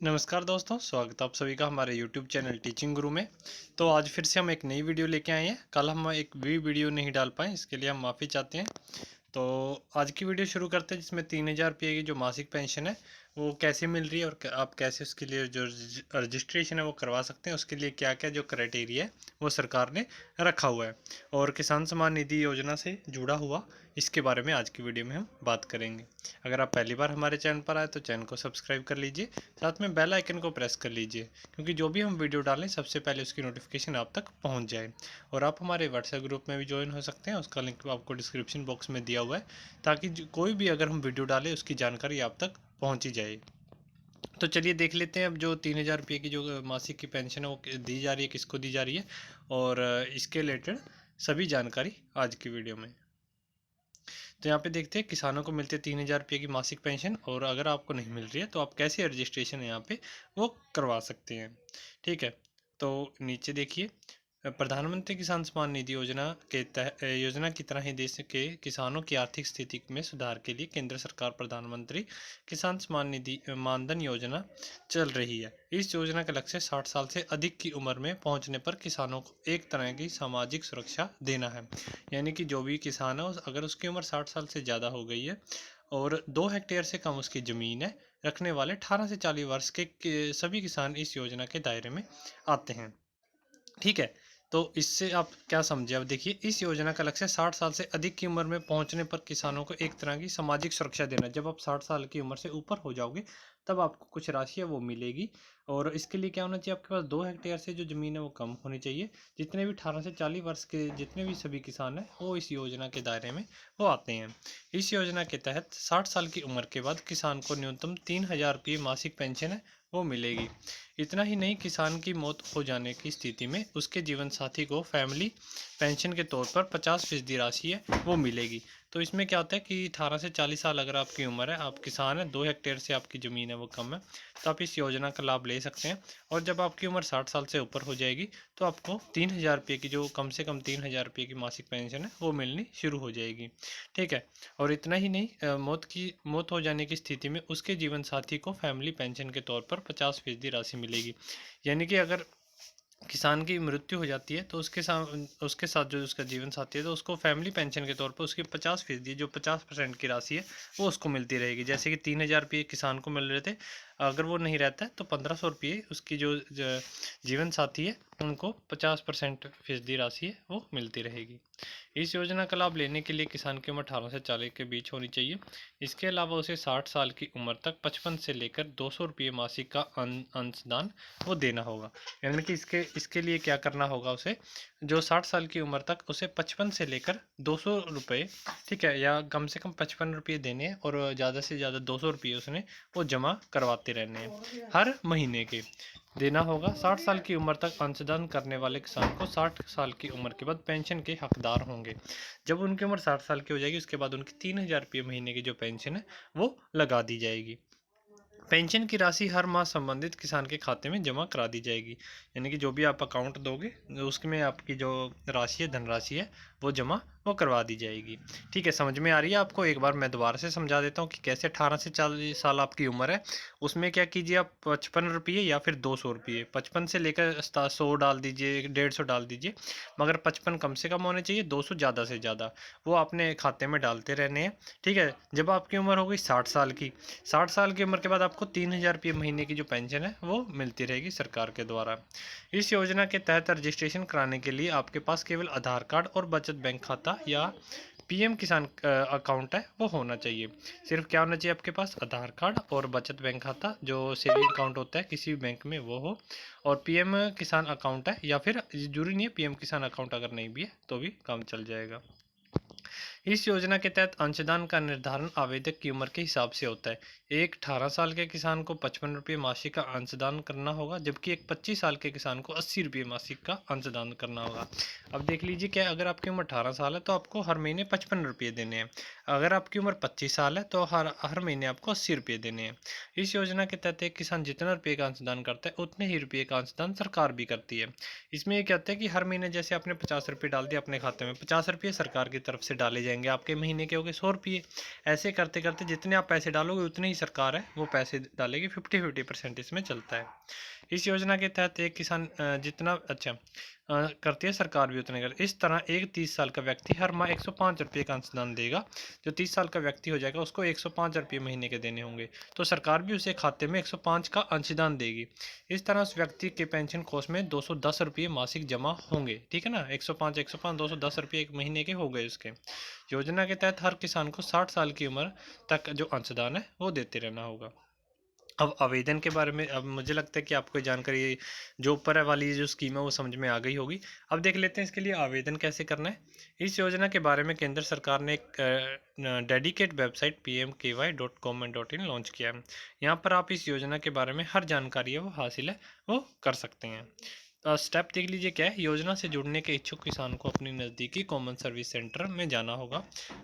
नमस्कार दोस्तों, स्वागत है आप सभी का हमारे YouTube चैनल टीचिंग गुरु में। तो आज फिर से हम एक नई वीडियो लेके आए हैं। कल हम एक भी वीडियो नहीं डाल पाए, इसके लिए हम माफ़ी चाहते हैं। तो आज की वीडियो शुरू करते हैं, जिसमें 3000 रुपये की जो मासिक पेंशन है वो कैसे मिल रही है और आप कैसे उसके लिए जो रजिस्ट्रेशन है वो करवा सकते हैं, उसके लिए क्या क्या जो क्राइटेरिया है वो सरकार ने रखा हुआ है, और किसान सम्मान निधि योजना से जुड़ा हुआ इसके बारे में आज की वीडियो में हम बात करेंगे। अगर आप पहली बार हमारे चैनल पर आए तो चैनल को सब्सक्राइब कर लीजिए, साथ में बेल आइकन को प्रेस कर लीजिए, क्योंकि जो भी हम वीडियो डालें सबसे पहले उसकी नोटिफिकेशन आप तक पहुंच जाए। और आप हमारे व्हाट्सएप ग्रुप में भी ज्वाइन हो सकते हैं, उसका लिंक आपको डिस्क्रिप्शन बॉक्स में दिया हुआ है, ताकि कोई भी अगर हम वीडियो डालें उसकी जानकारी आप तक पहुँच ही जाए। तो चलिए देख लेते हैं अब जो 3000 रुपये की जो मासिक की पेंशन है वो दी जा रही है, किसको दी जा रही है, और इसके रिलेटेड सभी जानकारी आज की वीडियो में। तो यहाँ पे देखते हैं किसानों को मिलती है 3000 रुपये की मासिक पेंशन, और अगर आपको नहीं मिल रही है तो आप कैसे रजिस्ट्रेशन यहाँ पे वो करवा सकते हैं। ठीक है, तो नीचे देखिए, प्रधानमंत्री किसान सम्मान निधि योजना के तहत योजना की तरह ही देश के किसानों की आर्थिक स्थिति में सुधार के लिए केंद्र सरकार प्रधानमंत्री किसान सम्मान निधि मानधन योजना चल रही है। इस योजना का लक्ष्य 60 साल से अधिक की उम्र में पहुंचने पर किसानों को एक तरह की सामाजिक सुरक्षा देना है। यानी कि जो भी किसान है अगर उसकी उम्र 60 साल से ज़्यादा हो गई है और 2 हेक्टेयर से कम उसकी ज़मीन है, रखने वाले 18 से 40 वर्ष के सभी किसान इस योजना के दायरे में आते हैं। ठीक है, तो इससे आप क्या समझे? अब देखिए, इस योजना का लक्ष्य 60 साल से अधिक की उम्र में पहुंचने पर किसानों को एक तरह की सामाजिक सुरक्षा देना। जब आप 60 साल की उम्र से ऊपर हो जाओगे तब आपको कुछ राशि है वो मिलेगी, और इसके लिए क्या होना चाहिए? आपके पास 2 हेक्टेयर से जो ज़मीन है वो कम होनी चाहिए। जितने भी 18 से 40 वर्ष के जितने भी सभी किसान हैं वो इस योजना के दायरे में वो आते हैं। इस योजना के तहत 60 साल की उम्र के बाद किसान को न्यूनतम 3000 रुपये मासिक पेंशन है वो मिलेगी। इतना ही नहीं, किसान की मौत हो जाने की स्थिति में उसके जीवन साथी को फैमिली पेंशन के तौर पर 50% राशि है वो मिलेगी। तो इसमें क्या होता है कि 18 से 40 साल अगर आपकी उम्र है, आप किसान हैं, 2 हेक्टेयर से आपकी ज़मीन है वो कम है, तो आप इस योजना का लाभ ले सकते हैं। और जब आपकी उम्र 60 साल से ऊपर हो जाएगी तो आपको 3000 रुपये की, जो कम से कम 3000 रुपये की मासिक पेंशन है वो मिलनी शुरू हो जाएगी। ठीक है, और इतना ही नहीं, मौत हो जाने की स्थिति में उसके जीवन साथी को फैमिली पेंशन के तौर पर 50% राशि मिलेगी। यानी कि अगर किसान की मृत्यु हो जाती है तो उसके साथ जो उसका जीवन साथी है तो उसको फैमिली पेंशन के तौर पर उसकी 50%, जो 50% की राशि है वो उसको मिलती रहेगी। जैसे कि 3000 रुपये किसान को मिल रहे थे, अगर वो नहीं रहता है तो 1500 रुपये उसकी जो जीवन साथी है उनको 50% फीसदी राशि है वो मिलती रहेगी। इस योजना का लाभ लेने के लिए किसान की उम्र 18 से 40 के बीच होनी चाहिए। इसके अलावा उसे 60 साल की उम्र तक 55 से लेकर 200 रुपये मासिक का अंशदान वो देना होगा। यानी कि इसके लिए क्या करना होगा उसे, जो 60 साल की उम्र तक उसे 55 से लेकर 200 रुपये, ठीक है, या कम से कम 55 रुपये देने हैं, और ज़्यादा से ज़्यादा 200 रुपये उसने वो जमा करवाते रहने हैं हर महीने के देना होगा। 60 साल की उम्र तक अंशदान करने वाले किसान को 60 साल की उम्र के बाद पेंशन के हकदार होंगे। जब उनकी उम्र 60 साल की हो जाएगी उसके बाद उनकी 3000 रुपये महीने की जो पेंशन है वो लगा दी जाएगी। पेंशन की राशि हर माह संबंधित किसान के खाते में जमा करा दी जाएगी। यानी कि जो भी आप अकाउंट दोगे उसमें आपकी जो राशि है, धनराशि है, वो जमा वो करवा दी जाएगी। ठीक है, समझ में आ रही है आपको? एक बार मैं दोबारा से समझा देता हूँ कि कैसे 18 से 40 साल आपकी उम्र है, उसमें क्या कीजिए, आप 55 रुपये या फिर 200 रुपये, 55 से लेकर 100 डाल दीजिए, 150 डाल दीजिए, मगर 55 कम से कम होने चाहिए, 200 ज़्यादा से ज़्यादा, वो अपने खाते में डालते रहने हैं। ठीक है, जब आपकी उम्र हो गई 60 साल की, 60 साल की उम्र के बाद आपको 3000 रुपये महीने की जो पेंशन है वो मिलती रहेगी सरकार के द्वारा। इस योजना के तहत रजिस्ट्रेशन कराने के लिए आपके पास केवल आधार कार्ड और बचत बैंक खाता या पीएम किसान अकाउंट है वो होना चाहिए। सिर्फ क्या होना चाहिए? आपके पास आधार कार्ड और बचत बैंक खाता, जो सेविंग अकाउंट होता है किसी भी बैंक में वो हो, और पीएम किसान अकाउंट है, या फिर जरूरी नहीं है पीएम किसान अकाउंट, अगर नहीं भी है तो भी काम चल जाएगा। इस योजना के तहत अंशदान का निर्धारण आवेदक की उम्र के हिसाब से होता है। एक 18 साल के किसान को 55 रुपये मासिक का अंशदान करना होगा, जबकि एक 25 साल के किसान को 80 रुपये मासिक का अंशदान करना होगा। अब देख लीजिए, क्या अगर आपकी उम्र 18 साल है तो आपको हर महीने 55 रुपये देने हैं, अगर आपकी उम्र 25 साल है तो हर हर महीने आपको 80 रुपये देने हैं। इस योजना के तहत एक किसान जितना रुपये का अंशदान करता है उतने ही रुपये का अंशदान सरकार भी करती है। इसमें ये कहते हैं कि हर महीने जैसे आपने 50 रुपये डाल दिया अपने खाते में, 50 रुपये सरकार की तरफ से डाले जाएंगे, जाएंगे, आपके महीने के हो गए 100 रुपये। ऐसे करते करते जितने आप पैसे डालोगे उतने ही सरकार है वो पैसे डालेगी, 50-50% इसमें चलता है। इस योजना के तहत एक किसान जितना करती है सरकार भी उतने कर। इस तरह एक 30 साल का व्यक्ति हर माह 105 रुपये का अंशदान देगा। जो 30 साल का व्यक्ति हो जाएगा उसको 105 रुपये महीने के देने होंगे, तो सरकार भी उसे खाते में 105 का अंशदान देगी। इस तरह उस व्यक्ति के पेंशन कोष में 210 रुपये मासिक जमा होंगे। ठीक है ना, 105 210 रुपये एक महीने के हो गए उसके। योजना के तहत हर किसान को 60 साल की उम्र तक जो अंशदान है वो देते रहना होगा। अब आवेदन के बारे में अब मुझे लगता है कि आपको जानकारी जो ऊपर वाली जो स्कीम है वो समझ में आ गई होगी। अब देख लेते हैं इसके लिए आवेदन कैसे करना है। इस योजना के बारे में केंद्र सरकार ने एक डेडिकेट वेबसाइट pmky.gov.in लॉन्च किया है। यहाँ पर आप इस योजना के बारे में हर जानकारी है वो हासिल है वो कर सकते हैं। स्टेप देख लीजिए क्या है। योजना से जुड़ने के इच्छुक किसान को अपने नज़दीकी कॉमन सर्विस सेंटर में जाना होगा।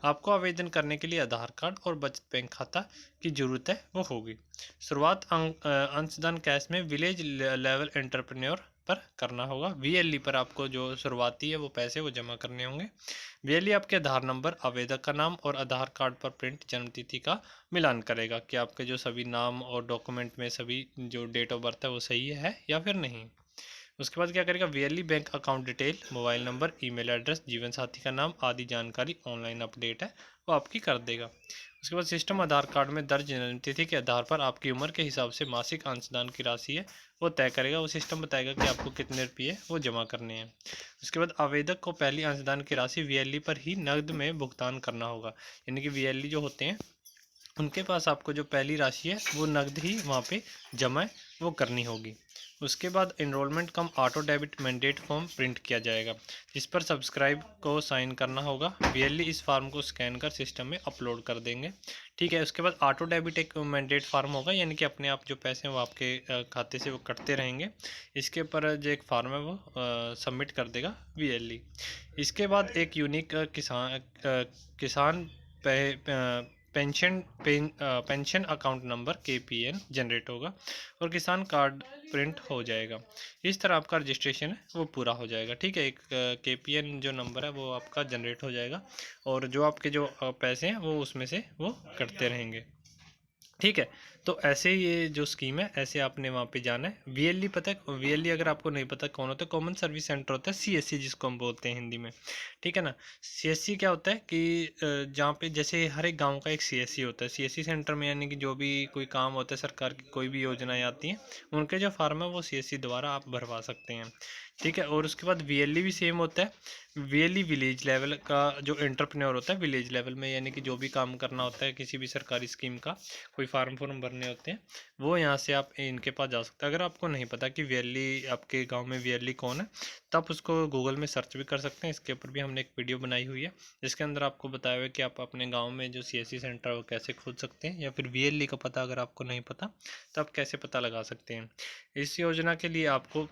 आपको आवेदन करने के लिए आधार कार्ड और बचत बैंक खाता की ज़रूरत है वो होगी। शुरुआत अंशदान कैश में विलेज लेवल एंटरप्रेन्योर पर करना होगा। VLE पर आपको जो शुरुआती है वो पैसे वो जमा करने होंगे। VLE आपके आधार नंबर, आवेदक का नाम और आधार कार्ड पर प्रिंट जन्मतिथि का मिलान करेगा कि आपके जो सभी नाम और डॉक्यूमेंट में सभी जो डेट ऑफ बर्थ है वो सही है या फिर नहीं। उसके बाद क्या करेगा, VLE bank account detail, mobile number, email address, जीवन साथी का नाम आदि जानकारी ऑनलाइन अपडेट है वो आपकी कर देगा। उसके बाद सिस्टम आधार कार्ड में दर्ज जन्मतिथि के आधार पर आपकी उम्र के हिसाब से मासिक अंशदान की राशि है वो तय करेगा। वो सिस्टम बताएगा कि आपको कितने रुपये वो जमा करने हैं। उसके बाद आवेदक को पहली अंशदान की राशि VLE पर ही नकद में भुगतान करना होगा। यानी कि VLE जो होते हैं उनके पास आपको जो पहली राशि है वो नकद ही वहाँ पे जमा वो करनी होगी। उसके बाद enrolment cum auto debit mandate form print किया जाएगा जिस पर सब्सक्राइब को साइन करना होगा। VLE इस फॉर्म को स्कैन कर सिस्टम में अपलोड कर देंगे। ठीक है, उसके बाद ऑटो डेबिट एक मैंडेट फॉर्म होगा, यानी कि अपने आप जो पैसे हैं वो आपके खाते से वो कटते रहेंगे। इसके ऊपर जो एक फॉर्म है वो सबमिट कर देगा VLE। इसके बाद एक यूनिक किसान pension account number KPN generate होगा और किसान कार्ड प्रिंट हो जाएगा। इस तरह आपका रजिस्ट्रेशन है वो पूरा हो जाएगा। ठीक है, एक KPN जो नंबर है वो आपका जनरेट हो जाएगा और जो आपके जो पैसे हैं वो उसमें से वो कटते रहेंगे। ठीक है, तो ऐसे ये जो स्कीम है ऐसे आपने वहाँ पे जाना है। VLE पता है, VLE अगर आपको नहीं पता कौन होता है, कॉमन सर्विस सेंटर होता है, CSC जिसको हम बोलते हैं हिंदी में। ठीक है ना, CSC क्या होता है कि जहाँ पे जैसे हर एक गांव का एक CSC होता है। CSC सेंटर में यानी कि जो भी कोई काम होता है, सरकार की कोई भी योजनाएं आती हैं उनके जो फार्म है वो CSC द्वारा आप भरवा सकते हैं। ठीक है, और उसके बाद VLE भी सेम होता है। VLE विलेज लेवल का जो एंटरप्रेन्योर होता है विलेज लेवल में, यानी कि जो भी काम करना होता है किसी भी सरकारी स्कीम का, कोई फार्म भरने होते हैं वो यहाँ से आप इनके पास जा सकते हैं। अगर आपको नहीं पता कि VLE आपके गांव में VLE कौन है तो आप उसको गूगल में सर्च भी कर सकते हैं। इसके ऊपर भी हमने एक वीडियो बनाई हुई है जिसके अंदर आपको बताया हुआ है कि आप अपने गाँव में जो CSC सेंटर है वो कैसे खोल सकते हैं, या फिर VLE का पता अगर आपको नहीं पता तो आप कैसे पता लगा सकते हैं। इस योजना के लिए आपको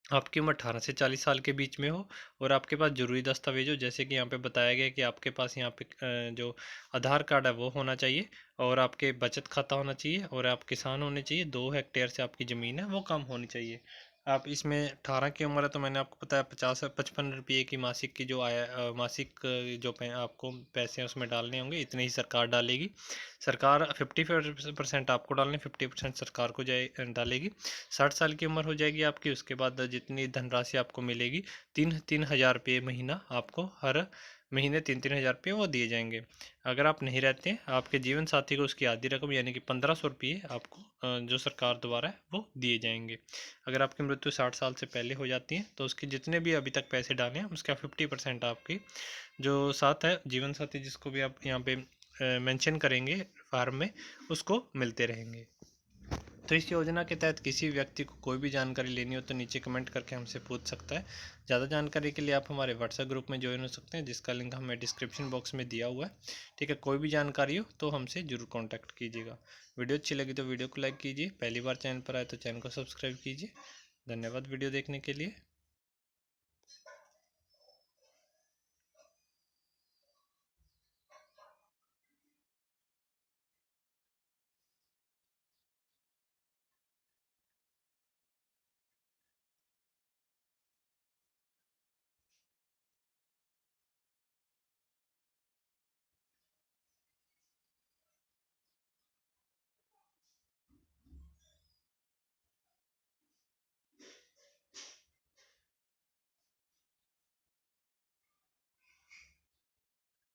आपकी उम्र 18 से 40 साल के बीच में हो और आपके पास जरूरी दस्तावेज हो, जैसे कि यहाँ पे बताया गया कि आपके पास यहाँ पे जो आधार कार्ड है वो होना चाहिए और आपके बचत खाता होना चाहिए और आप किसान होने चाहिए। 2 हेक्टेयर से आपकी ज़मीन है वो कम होनी चाहिए। आप इसमें 18 की उम्र है तो मैंने आपको बताया 50 से 55 रुपये की मासिक की जो मासिक जो आपको पैसे हैं उसमें डालने होंगे, इतने ही सरकार डालेगी। सरकार 50% आपको डालने, 50% सरकार को डालेगी। 60 साल की उम्र हो जाएगी आपकी, उसके बाद जितनी धनराशि आपको मिलेगी 3,000 रुपये महीना आपको हर महीने 3,000 रुपये वो दिए जाएंगे। अगर आप नहीं रहते हैं आपके जीवन साथी को उसकी आधी रकम यानी कि 1,500 रुपये आपको जो सरकार द्वारा है वो दिए जाएंगे। अगर आपकी मृत्यु 60 साल से पहले हो जाती है तो उसके जितने भी अभी तक पैसे डाले हैं उसका 50% आपकी जो साथ है जीवन साथी जिसको भी आप यहाँ पे मेंशन करेंगे फार्म में उसको मिलते रहेंगे। तो इस योजना के तहत किसी व्यक्ति को कोई भी जानकारी लेनी हो तो नीचे कमेंट करके हमसे पूछ सकता है। ज़्यादा जानकारी के लिए आप हमारे व्हाट्सएप ग्रुप में ज्वाइन हो सकते हैं जिसका लिंक हमें डिस्क्रिप्शन बॉक्स में दिया हुआ है। ठीक है, कोई भी जानकारी हो तो हमसे ज़रूर कॉन्टैक्ट कीजिएगा। वीडियो अच्छी लगी तो वीडियो को लाइक कीजिए, पहली बार चैनल पर आए तो चैनल को सब्सक्राइब कीजिए। धन्यवाद वीडियो देखने के लिए।